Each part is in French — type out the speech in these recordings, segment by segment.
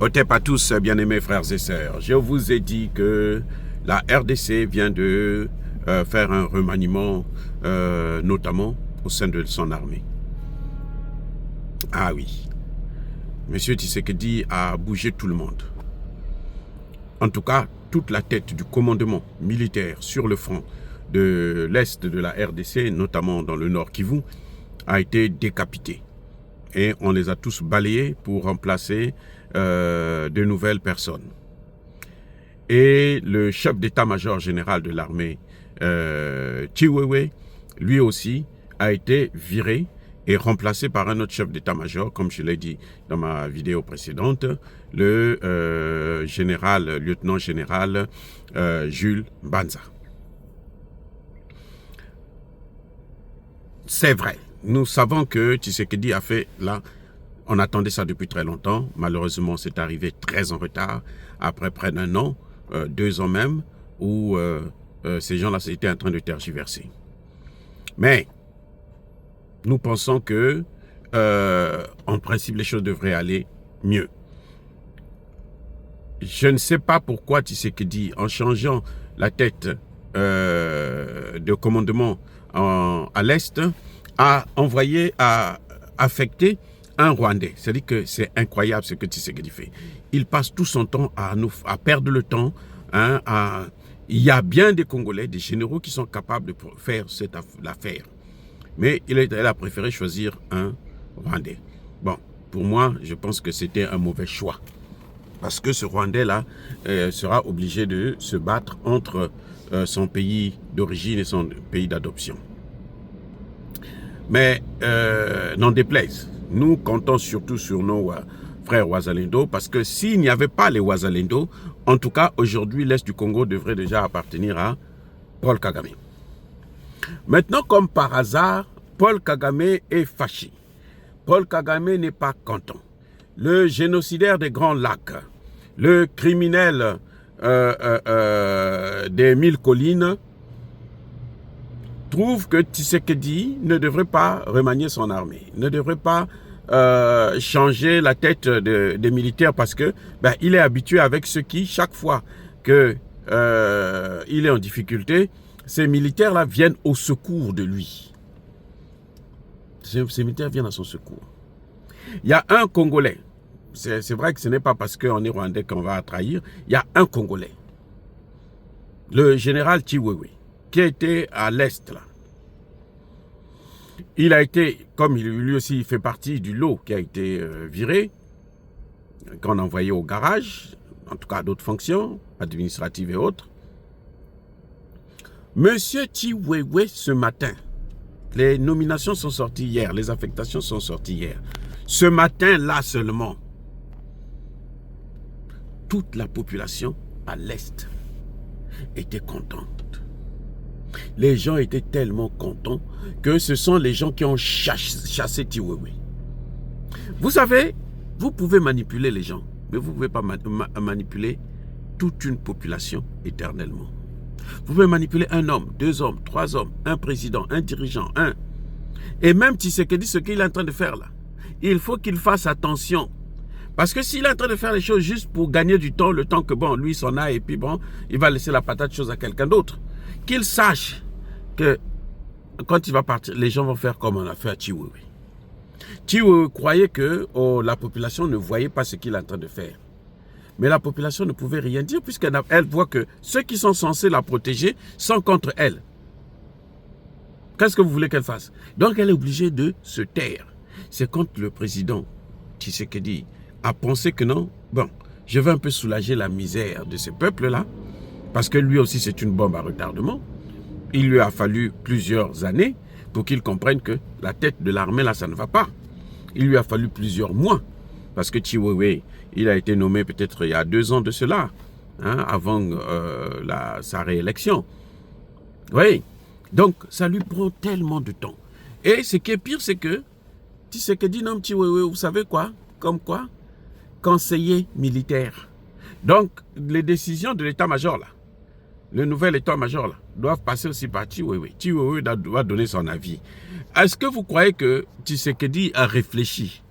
Otep à tous, bien-aimés frères et sœurs. Je vous ai dit que la RDC vient de faire un remaniement, notamment au sein de son armée. Ah oui, Monsieur Tshisekedi a bougé tout le monde. En tout cas, toute la tête du commandement militaire sur le front de l'Est de la RDC, notamment dans le Nord Kivu, a été décapitée. Et on les a tous balayés pour remplacer de nouvelles personnes. Et le chef d'état-major général de l'armée, Chiwewe, lui aussi, a été viré et remplacé par un autre chef d'état-major, comme je l'ai dit dans ma vidéo précédente, le lieutenant général Jules Banza. C'est vrai, nous savons que Tshisekedi a fait là, on attendait ça depuis très longtemps, malheureusement c'est arrivé très en retard, après près d'un an, 2 ans même, où ces gens-là étaient en train de tergiverser. Mais nous pensons que, en principe, les choses devraient aller mieux. Je ne sais pas pourquoi Tshisekedi, en changeant la tête de commandement à l'Est, a envoyé, a affecté un Rwandais. C'est-à-dire que c'est incroyable ce que Tshisekedi fait. Il passe tout son temps à perdre le temps. Hein, il y a bien des Congolais, des généraux qui sont capables de faire cette affaire. Mais elle a préféré choisir un Rwandais. Bon, pour moi, je pense que c'était un mauvais choix. Parce que ce Rwandais-là sera obligé de se battre entre son pays d'origine et son pays d'adoption. Mais n'en déplaise, nous comptons surtout sur nos frères Wazalendo, parce que s'il n'y avait pas les Wazalendo, en tout cas, aujourd'hui, l'Est du Congo devrait déjà appartenir à Paul Kagame. Maintenant, comme par hasard, Paul Kagame est fâché. Paul Kagame n'est pas content. Le génocidaire des Grands Lacs, le criminel des 1000 collines, trouve que Tshisekedi ne devrait pas remanier son armée, ne devrait pas changer la tête des militaires, parce que il est habitué avec ceux qui, chaque fois qu'il est en difficulté, ces militaires-là viennent au secours de lui. Ces militaires viennent à son secours. Il y a un Congolais, c'est vrai que ce n'est pas parce qu'on est Rwandais qu'on va trahir, il y a un Congolais, le général Chiwewe, qui a été à l'Est là. Il a été, comme lui aussi fait partie du lot qui a été viré, qu'on a envoyé au garage, en tout cas à d'autres fonctions, administratives et autres. Monsieur Chiwewe, ce matin, les nominations sont sorties hier, les affectations sont sorties hier. Ce matin-là seulement, toute la population à l'Est était contente. Les gens étaient tellement contents que ce sont les gens qui ont chassé Chiwewe. Vous savez, vous pouvez manipuler les gens, mais vous ne pouvez pas manipuler toute une population éternellement. Vous pouvez manipuler un homme, 2 hommes, 3 hommes, un président, un dirigeant, un. Et même Tshisekedi, ce qu'il est en train de faire là, il faut qu'il fasse attention. Parce que s'il est en train de faire les choses juste pour gagner du temps, le temps que bon, lui s'en a et puis bon, il va laisser la patate chose à quelqu'un d'autre. Qu'il sache que quand il va partir, les gens vont faire comme on a fait à Chiwewe. Chiwewe croyait que la population ne voyait pas ce qu'il est en train de faire. Mais la population ne pouvait rien dire puisqu'elle voit que ceux qui sont censés la protéger sont contre elle. Qu'est-ce que vous voulez qu'elle fasse? Donc elle est obligée de se taire. C'est quand le président Tshisekedi a pensé que non, bon, je vais un peu soulager la misère de ce peuple-là, parce que lui aussi c'est une bombe à retardement. Il lui a fallu plusieurs années pour qu'il comprenne que la tête de l'armée là, ça ne va pas. Il lui a fallu plusieurs mois, parce que Chiwewe, il a été nommé peut-être il y a 2 ans de cela, hein, avant sa réélection. Oui, donc ça lui prend tellement de temps. Et ce qui est pire, c'est que Tshisekedi nomme Chiwewe, vous savez quoi? Comme quoi? Conseiller militaire. Donc, les décisions de l'état-major là, le nouvel état-major là, doivent passer aussi par Chiwewe. Chiwewe doit donner son avis. Est-ce que vous croyez que Tshisekedi a réfléchi?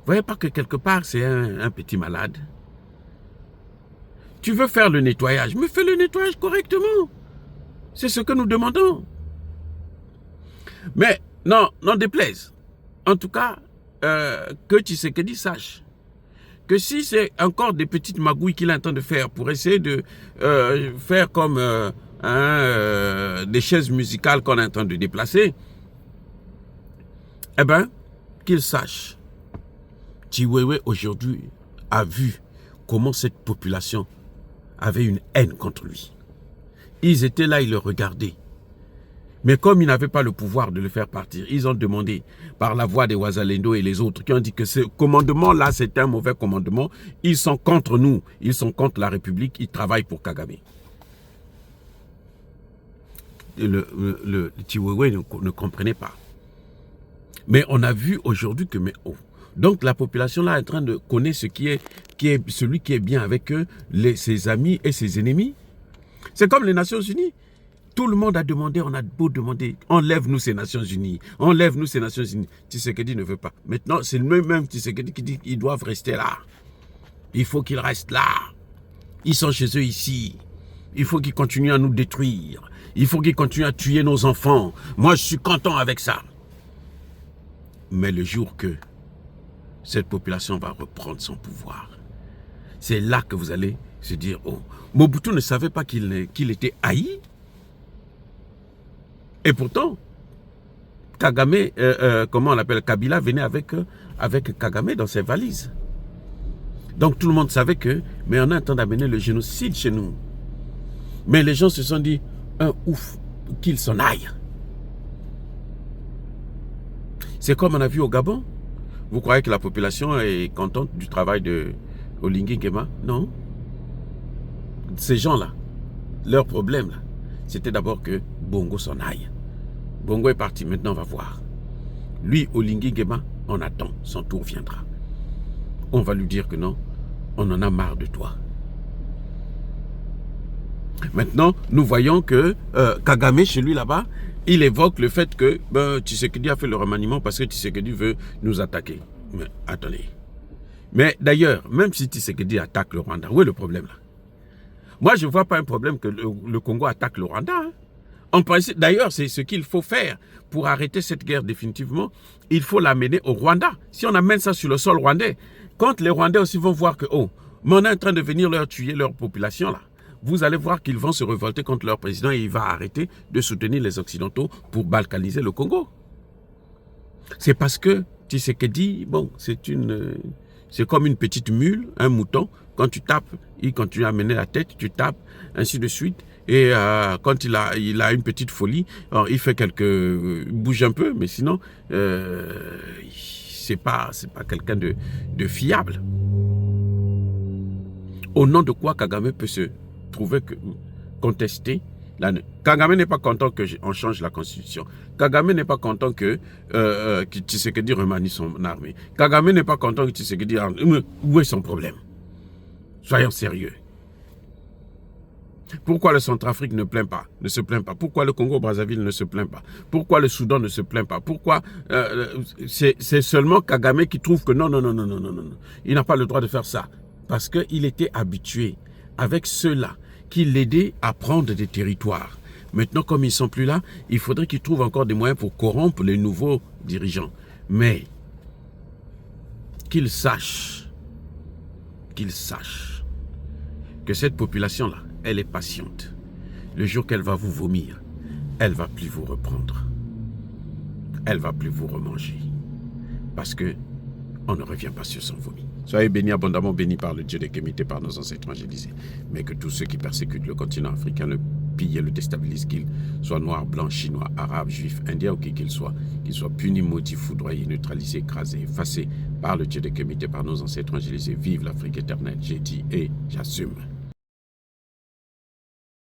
voyez pas que quelque part, c'est un petit malade? Tu veux faire le nettoyage, mais fais le nettoyage correctement. C'est ce que nous demandons. Mais, non, n'en déplaise. En tout cas, que Tshisekedi sache que si c'est encore des petites magouilles qu'il est en train de faire pour essayer de faire comme des chaises musicales qu'on est en train de déplacer, eh bien, qu'il sache. Chiwewe aujourd'hui a vu comment cette population avait une haine contre lui. Ils étaient là, ils le regardaient. Mais comme ils n'avaient pas le pouvoir de le faire partir, ils ont demandé par la voix des Ouazalendo et les autres qui ont dit que ce commandement-là, c'est un mauvais commandement. Ils sont contre nous, ils sont contre la République, ils travaillent pour Kagame. Le Chiwewe ne comprenait pas. Mais on a vu aujourd'hui que... Donc la population là est en train de connaître celui qui est bien avec eux, ses amis et ses ennemis. C'est comme les Nations Unies. Tout le monde a demandé, on a beau demander, enlève-nous ces Nations Unies, enlève-nous ces Nations Unies. Tshisekedi ne veut pas. Maintenant, c'est le même Tshisekedi qui dit qu'ils doivent rester là. Il faut qu'ils restent là. Ils sont chez eux ici. Il faut qu'ils continuent à nous détruire. Il faut qu'ils continuent à tuer nos enfants. Moi, je suis content avec ça. Mais le jour que cette population va reprendre son pouvoir, c'est là que vous allez se dire, oh, Mobutu ne savait pas qu'il était haï. Et pourtant, Kagame, comment on l'appelle, Kabila venait avec Kagame dans ses valises. Donc tout le monde savait que, mais on est en train d'amener le génocide chez nous. Mais les gens se sont dit, ouf, qu'il s'en aille. C'est comme on a vu au Gabon. Vous croyez que la population est contente du travail de Olingi Nguema? Non. Ces gens-là, leur problème, là, c'était d'abord que Bongo s'en aille. Bongo est parti, maintenant on va voir. Lui, Olingi Nguema, on attend, son tour viendra. On va lui dire que non, on en a marre de toi. Maintenant, nous voyons que Kagame, chez lui là-bas, il évoque le fait que Tshisekedi a fait le remaniement parce que Tshisekedi veut nous attaquer. Mais attendez. Mais d'ailleurs, même si Tshisekedi attaque le Rwanda, où est le problème là? Moi, je ne vois pas un problème que le Congo attaque le Rwanda. Hein. En principe, d'ailleurs, c'est ce qu'il faut faire pour arrêter cette guerre définitivement. Il faut l'amener au Rwanda. Si on amène ça sur le sol rwandais, quand les Rwandais aussi vont voir que, oh, mais on est en train de venir leur tuer leur population là, vous allez voir qu'ils vont se révolter contre leur président et il va arrêter de soutenir les Occidentaux pour balkaniser le Congo. C'est parce que Tshisekedi, bon, c'est comme une petite mule, un mouton. Quand tu tapes, il continue à mener la tête, tu tapes, ainsi de suite. Et quand il a une petite folie, alors il fait il bouge un peu, mais sinon, c'est pas quelqu'un de fiable. Au nom de quoi Kagame peut se trouver contester. Kagame n'est pas content qu'on change la constitution. Kagame n'est pas content que Tshisekedi remanie son armée. Kagame n'est pas content que Tshisekedi... Où est son problème? Soyons sérieux. Pourquoi le Centrafrique ne se plaint pas? Pourquoi le Congo-Brazzaville ne se plaint pas? Pourquoi le Soudan ne se plaint pas? Pourquoi c'est seulement Kagame qui trouve que non. Il n'a pas le droit de faire ça. Parce qu'il était habitué avec ceux-là qui l'aidaient à prendre des territoires. Maintenant, comme ils ne sont plus là, il faudrait qu'ils trouvent encore des moyens pour corrompre les nouveaux dirigeants. Mais qu'ils sachent que cette population-là, elle est patiente. Le jour qu'elle va vous vomir, elle ne va plus vous reprendre. Elle ne va plus vous remanger. Parce que on ne revient pas sur son vomi. Soyez bénis, abondamment bénis par le Dieu des Kémités, par nos ancêtres évangélisés. Mais que tous ceux qui persécutent le continent africain, le pillent et le déstabilisent, qu'ils soient noirs, blancs, chinois, arabes, juifs, indiens ou qui qu'ils soient punis, maudits, foudroyés, neutralisés, écrasés, effacés par le Dieu des Kémités, par nos ancêtres évangélisés. Vive l'Afrique éternelle, j'ai dit et j'assume.